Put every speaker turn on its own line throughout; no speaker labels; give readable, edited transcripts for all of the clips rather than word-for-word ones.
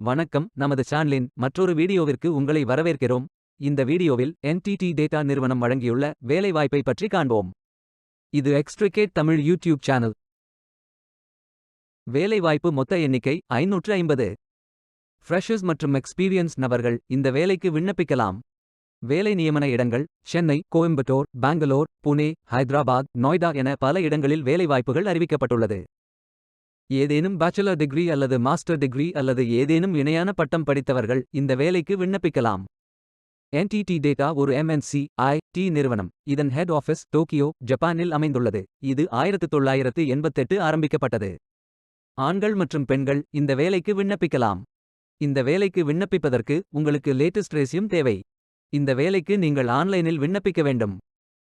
வணக்கம், நமது சேனலின் மற்றொரு வீடியோவிற்கு உங்களை வரவேற்கிறோம். இந்த வீடியோவில் NTT டேட்டா நிறுவனம் வழங்கியுள்ள வேலைவாய்ப்பை பற்றி காண்போம். இது எக்ஸ்ட்ரிகேட் தமிழ் யூடியூப் சேனல். வேலைவாய்ப்பு மொத்த எண்ணிக்கை 550. ஃப்ரெஷர்ஸ் மற்றும் எக்ஸ்பீரியன்ஸ் நபர்கள் இந்த வேலைக்கு விண்ணப்பிக்கலாம். வேலை நியமன இடங்கள் சென்னை, கோயம்புத்தூர், பெங்களூர், புனே, ஹைதராபாத், நொய்டா என பல இடங்களில் வேலைவாய்ப்புகள் அறிவிக்கப்பட்டுள்ளது. ஏதேனும் பேச்சுலர் டிகிரி அல்லது மாஸ்டர் டிகிரி அல்லது ஏதேனும் இணையான பட்டம் படித்தவர்கள் இந்த வேலைக்கு விண்ணப்பிக்கலாம். NTT டேட்டா ஒரு MNC IT நிறுவனம். இதன் ஹெட் ஆஃபீஸ் டோக்கியோ, ஜப்பானில் அமைந்துள்ளது. இது 1988 ஆரம்பிக்கப்பட்டது. ஆண்கள் மற்றும் பெண்கள் இந்த வேலைக்கு விண்ணப்பிக்கலாம். இந்த வேலைக்கு விண்ணப்பிப்பதற்கு உங்களுக்கு லேட்டஸ்ட் ரெஸ்யூம் தேவை. இந்த வேலைக்கு நீங்கள் ஆன்லைனில் விண்ணப்பிக்க வேண்டும்.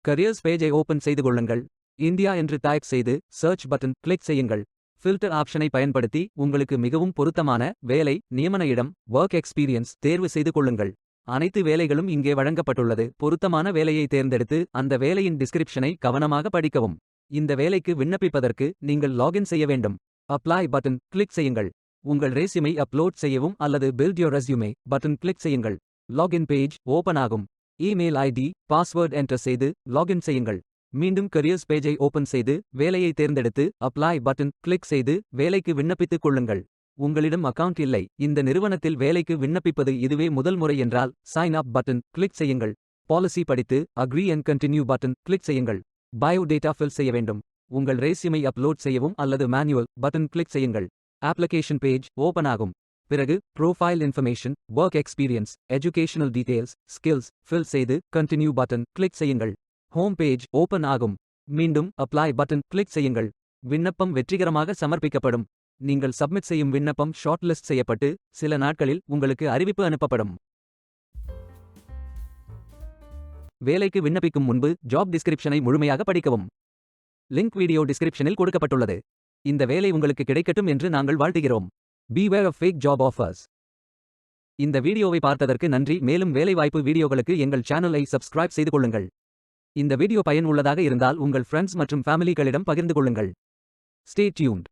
கரியர்ஸ் பேஜை ஓபன் செய்து கொள்ளுங்கள். இந்தியா என்று டைப் செய்து சர்ச் பட்டன் கிளிக் செய்யுங்கள். ஃபில்டர் ஆப்ஷனை பயன்படுத்தி உங்களுக்கு மிகவும் பொருத்தமான வேலை, நியமன இடம், வொர்க் எக்ஸ்பீரியன்ஸ் தேர்வு செய்து கொள்ளுங்கள். அனைத்து வேலைகளும் இங்கே வழங்கப்பட்டுள்ளது. பொருத்தமான வேலையை தேர்ந்தெடுத்து அந்த வேலையின் டிஸ்கிரிப்ஷனை கவனமாக படிக்கவும். இந்த வேலைக்கு விண்ணப்பிப்பதற்கு நீங்கள் லாகின் செய்ய வேண்டும். அப்ளை பட்டன் கிளிக் செய்யுங்கள். உங்கள் ரெஸ்யூமை அப்லோட் செய்யவும் அல்லது build your resume button click செய்யுங்கள். லாகின் பேஜ் ஓபன் ஆகும். இமெயில் ஐடி, பாஸ்வேர்ட் என்டர் செய்து லாகின் செய்யுங்கள். மீண்டும் கரியர்ஸ் பேஜை ஓபன் செய்து வேலையை தேர்ந்தெடுத்து அப்ளை பட்டன் கிளிக் செய்து வேலைக்கு விண்ணப்பித்துக் கொள்ளுங்கள். உங்களிடம் அக்கவுண்ட் இல்லை, இந்த நிறுவனத்தில் வேலைக்கு விண்ணப்பிப்பது இதுவே முதல் முறை என்றால் சைன் அப் பட்டன் கிளிக் செய்யுங்கள். பாலிசி படித்து agree and continue button click செய்யுங்கள். பயோ டேட்டா ஃபில் செய்ய வேண்டும். உங்கள் ரெஸ்யூமை அப்லோட் செய்யவும் அல்லது மேனுவல் பட்டன் கிளிக் செய்யுங்கள். அப்ளிகேஷன் பேஜ் ஓபன் ஆகும். பிறகு profile information, work experience, educational details, skills fill செய்து கண்டினியூ பட்டன் கிளிக் செய்யுங்கள். ஹோம் பேஜ் ஓபன் ஆகும். மீண்டும் அப்ளை பட்டன் கிளிக் செய்யுங்கள். விண்ணப்பம் வெற்றிகரமாக சமர்ப்பிக்கப்படும். நீங்கள் சப்மிட் செய்யும் விண்ணப்பம் ஷார்ட் லிஸ்ட் செய்யப்பட்டு சில நாட்களில் உங்களுக்கு அறிவிப்பு அனுப்பப்படும். வேலைக்கு விண்ணப்பிக்கும் முன்பு ஜாப் டிஸ்கிரிப்ஷனை முழுமையாக படிக்கவும். லிங்க் வீடியோ டிஸ்கிரிப்ஷனில் கொடுக்கப்பட்டுள்ளது. இந்த வேலை உங்களுக்கு கிடைக்கட்டும் என்று நாங்கள் வாழ்த்துகிறோம். Beware of fake job offers. இந்த வீடியோவை பார்த்ததற்கு நன்றி. மேலும் வேலைவாய்ப்பு வீடியோகளுக்கு எங்கள் சேனலை சப்ஸ்கிரைப் செய்து கொள்ளுங்கள். இந்த வீடியோ பயனுள்ளதாக இருந்தால் உங்கள் ஃப்ரெண்ட்ஸ் மற்றும் ஃபேமிலிகளிடம் பகிர்ந்து கொள்ளுங்கள். Stay tuned.